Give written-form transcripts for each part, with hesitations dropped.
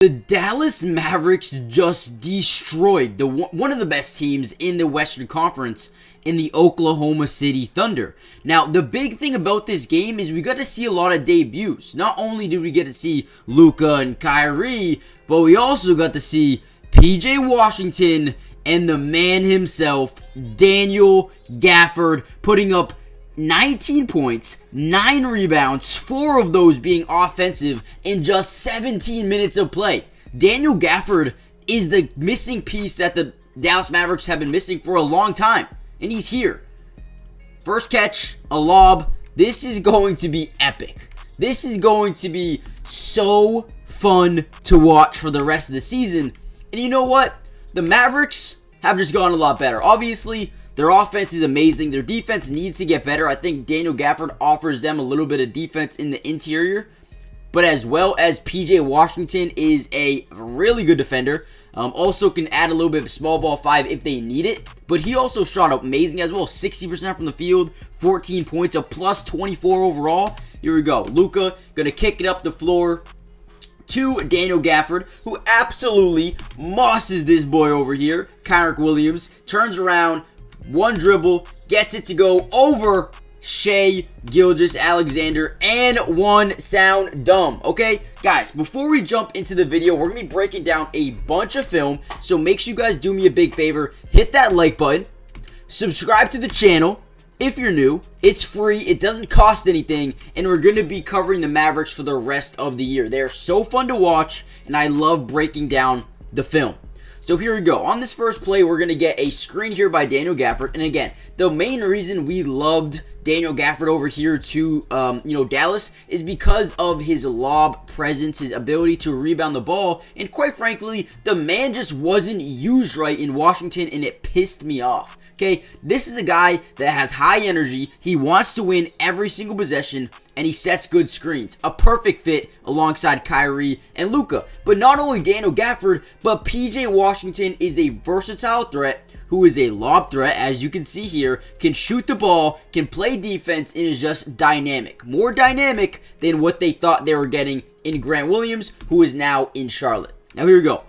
The Dallas Mavericks just destroyed one of the best teams in the Western Conference in the Oklahoma City Thunder. Now, the big thing about this game is we got to see a lot of debuts. Not only did we get to see Luka and Kyrie, but we also got to see PJ Washington and the man himself, Daniel Gafford, putting up 19 points, 9 rebounds, 4 of those being offensive in just 17 minutes of play. Daniel Gafford is the missing piece that the Dallas Mavericks have been missing for a long time, and he's here. First catch, a lob. This is going to be epic. This is going to be so fun to watch for the rest of the season. And you know what? The Mavericks have just gotten a lot better. Obviously, their offense is amazing. Their defense needs to get better. I think Daniel Gafford offers them a little bit of defense in the interior. But as well as PJ Washington is a really good defender. Also can add a little bit of small ball 5 if they need it. But he also shot amazing as well. 60% from the field, 14 points, a plus 24 overall. Here we go. Luka going to kick it up the floor to Daniel Gafford, who absolutely mosses this boy over here. Kyrie Williams turns around. One dribble, gets it to go over Shai Gilgeous-Alexander, and one sound dumb. Okay, guys, before we jump into the video, we're going to be breaking down a bunch of film, so make sure you guys do me a big favor. Hit that like button, subscribe to the channel if you're new. It's free, it doesn't cost anything, and we're going to be covering the Mavericks for the rest of the year. They're so fun to watch, and I love breaking down the film. So here we go. On this first play, we're going to get a screen here by Daniel Gafford. And again, the main reason we loved Daniel Gafford over here to, Dallas is because of his lob presence, his ability to rebound the ball. And quite frankly, the man just wasn't used right in Washington, and it pissed me off. Okay, this is a guy that has high energy. He wants to win every single possession, and he sets good screens. A perfect fit alongside Kyrie and Luka. But not only Daniel Gafford, but PJ Washington is a versatile threat who is a lob threat, as you can see here, can shoot the ball, can play defense, and is just dynamic. More dynamic than what they thought they were getting in Grant Williams, who is now in Charlotte. Now here we go.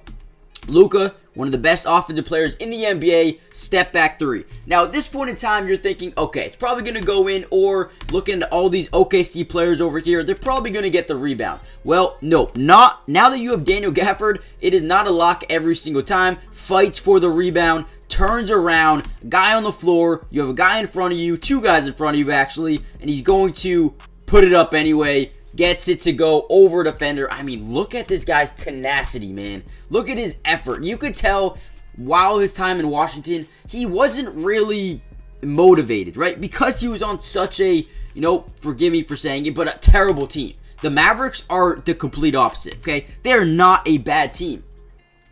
Luka, one of the best offensive players in the NBA, step back 3. Now, at this point in time, you're thinking, okay, it's probably going to go in, or looking at all these OKC players over here, they're probably going to get the rebound. Well, no, not. Now that you have Daniel Gafford, it is not a lock every single time. Fights for the rebound, turns around, guy on the floor, you have a guy in front of you, 2 guys in front of you, actually, and he's going to put it up anyway. Gets it to go over a defender. I mean, look at this guy's tenacity, man. Look at his effort. You could tell while his time in Washington, he wasn't really motivated, right? Because he was on such a, forgive me for saying it, but a terrible team. The Mavericks are the complete opposite, okay? They're not a bad team.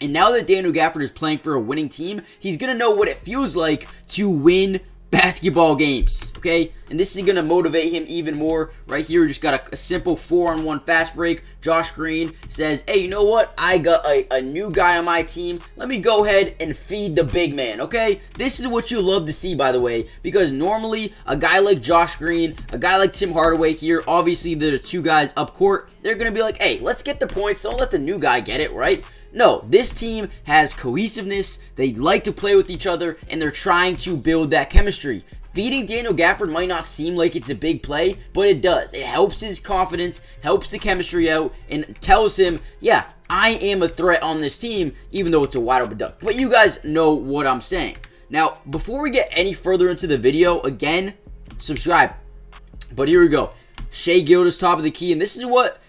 And now that Daniel Gafford is playing for a winning team, he's going to know what it feels like to win basketball games, okay? And this is going to motivate him even more. Right here, we just got a simple 4-on-1 fast break. Josh Green says, hey, you know what? I got a new guy on my team. Let me go ahead and feed the big man, okay? This is what you love to see, by the way, because normally a guy like Josh Green, a guy like Tim Hardaway here, obviously the 2 guys up court, they're going to be like, hey, let's get the points. Don't let the new guy get it, right? No, this team has cohesiveness, they like to play with each other, and they're trying to build that chemistry. Feeding Daniel Gafford might not seem like it's a big play, but it does. It helps his confidence, helps the chemistry out, and tells him, yeah, I am a threat on this team, even though it's a wide open dunk. But you guys know what I'm saying. Now, before we get any further into the video, again, subscribe. But here we go. Shai Gilgeous top of the key, and this is what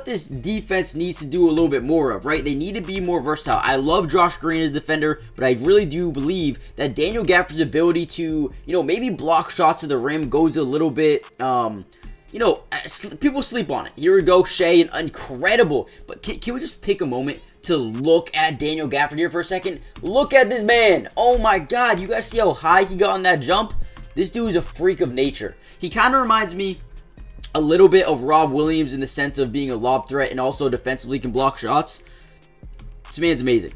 this defense needs to do a little bit more of, right? They need to be more versatile. I love Josh Green as a defender, but I really do believe that Daniel Gafford's ability to, maybe block shots at the rim goes a little bit, people sleep on it. Here we go, Shai, and incredible. But can we just take a moment to look at Daniel Gafford here for a second? Look at this man. Oh my God, you guys see how high he got on that jump? This dude is a freak of nature. He kind of reminds me a little bit of Rob Williams in the sense of being a lob threat and also defensively can block shots. This man's amazing.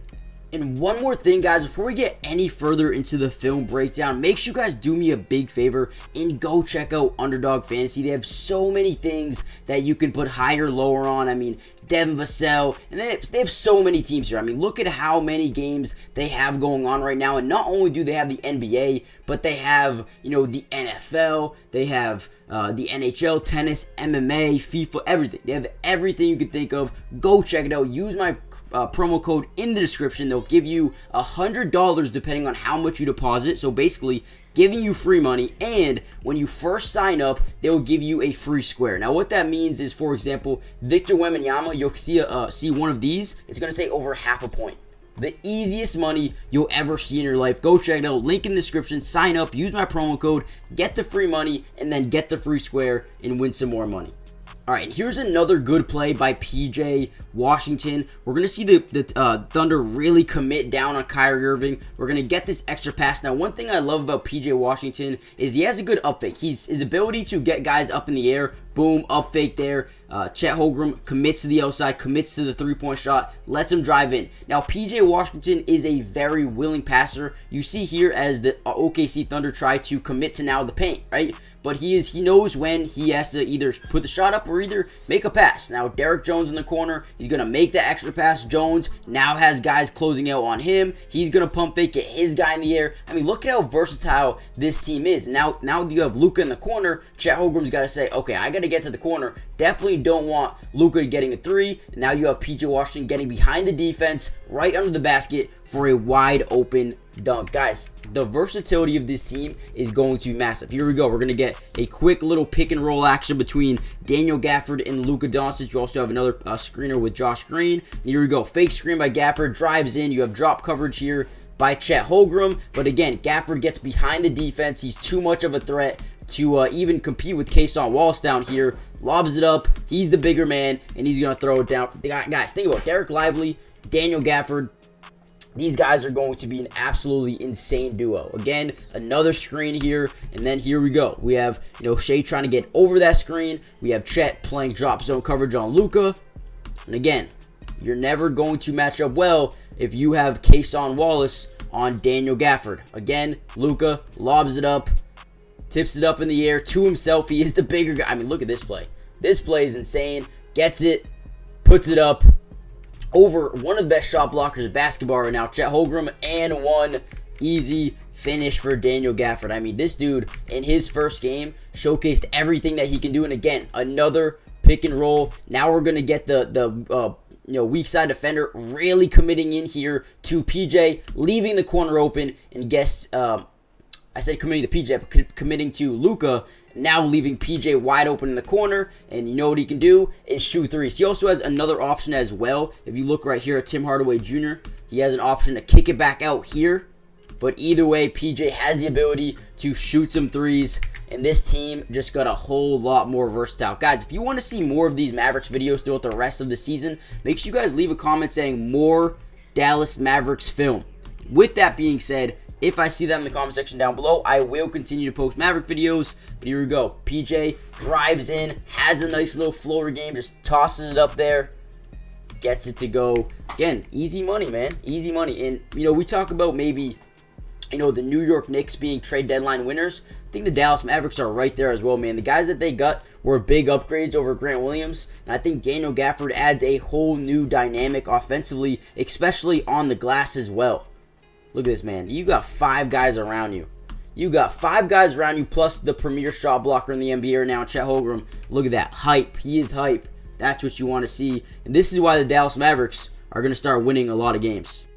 And one more thing, guys, before we get any further into the film breakdown, make sure you guys do me a big favor and go check out Underdog Fantasy. They have so many things that you can put higher, lower on. I mean, Devin Vassell, and they have so many teams here. I mean, look at how many games they have going on right now. And not only do they have the NBA, but they have, the NFL, they have the NHL, tennis, MMA, FIFA, everything. They have everything you can think of. Go check it out. Use my promo code in the description. They'll give you $100 depending on how much you deposit. So basically, giving you free money, and when you first sign up, they will give you a free square. Now, what that means is, for example, Victor Wembanyama, you'll see one of these. It's going to say over half a point. The easiest money you'll ever see in your life. Go check it out. Link in the description. Sign up. Use my promo code. Get the free money, and then get the free square and win some more money. All right, here's another good play by PJ Washington. We're going to see the Thunder really commit down on Kyrie Irving. We're going to get this extra pass. Now, one thing I love about PJ Washington is he has a good up fake. His ability to get guys up in the air, boom, up fake there. Chet Holmgren commits to the outside, commits to the three-point shot, lets him drive in. Now, PJ Washington is a very willing passer. You see here as the OKC Thunder try to commit to now the paint, right? But he knows when he has to either put the shot up or either make a pass. Now, Derrick Jones in the corner, he's going to make the extra pass. Jones now has guys closing out on him. He's going to pump fake, get his guy in the air. I mean, look at how versatile this team is. Now you have Luka in the corner. Chet Holmgren's got to say, okay, I got to get to the corner. Definitely don't want Luka getting a three. And now you have PJ Washington getting behind the defense, right under the basket for a wide open dunk. Guys, the versatility of this team is going to be massive. Here we go. We're going to get a quick little pick and roll action between Daniel Gafford and Luka Doncic. You also have another screener with Josh Green. And here we go. Fake screen by Gafford. Drives in. You have drop coverage here by Chet Holmgren. But again, Gafford gets behind the defense. He's too much of a threat to even compete with Kason Wallace down here. Lobs it up. He's the bigger man, and he's going to throw it down. Guys, think about Derek Lively, Daniel Gafford. These guys are going to be an absolutely insane duo. Again, another screen here, and then here we go. We have, Shea trying to get over that screen. We have Chet playing drop zone coverage on Luka. And again, you're never going to match up well if you have Kason Wallace on Daniel Gafford. Again, Luka lobs it up, tips it up in the air to himself. He is the bigger guy. I mean, look at this play. This play is insane. Gets it, puts it up over one of the best shot blockers of basketball right now, Chet Holmgren, and one easy finish for Daniel Gafford. I mean, this dude in his first game showcased everything that he can do. And again, another pick and roll. Now we're gonna get the weak side defender really committing in here to PJ, leaving the corner open, and I said committing to PJ, but committing to Luka. Now leaving PJ wide open in the corner, and you know what he can do is shoot threes. He also has another option as well. If you look right here at Tim Hardaway Jr., he has an option to kick it back out here. But either way, PJ has the ability to shoot some threes, and this team just got a whole lot more versatile. Guys, if you want to see more of these Mavericks videos throughout the rest of the season, make sure you guys leave a comment saying more Dallas Mavericks film. With that being said, if I see that in the comment section down below, I will continue to post Maverick videos. But here we go. PJ drives in, has a nice little floater game, just tosses it up there, gets it to go. Again, easy money, man. Easy money. And, we talk about maybe, the New York Knicks being trade deadline winners. I think the Dallas Mavericks are right there as well, man. The guys that they got were big upgrades over Grant Williams. And I think Daniel Gafford adds a whole new dynamic offensively, especially on the glass as well. Look at this, man. You got 5 guys around you. You got 5 guys around you, plus the premier shot blocker in the NBA right now, Chet Holmgren. Look at that. Hype. He is hype. That's what you want to see. And this is why the Dallas Mavericks are going to start winning a lot of games.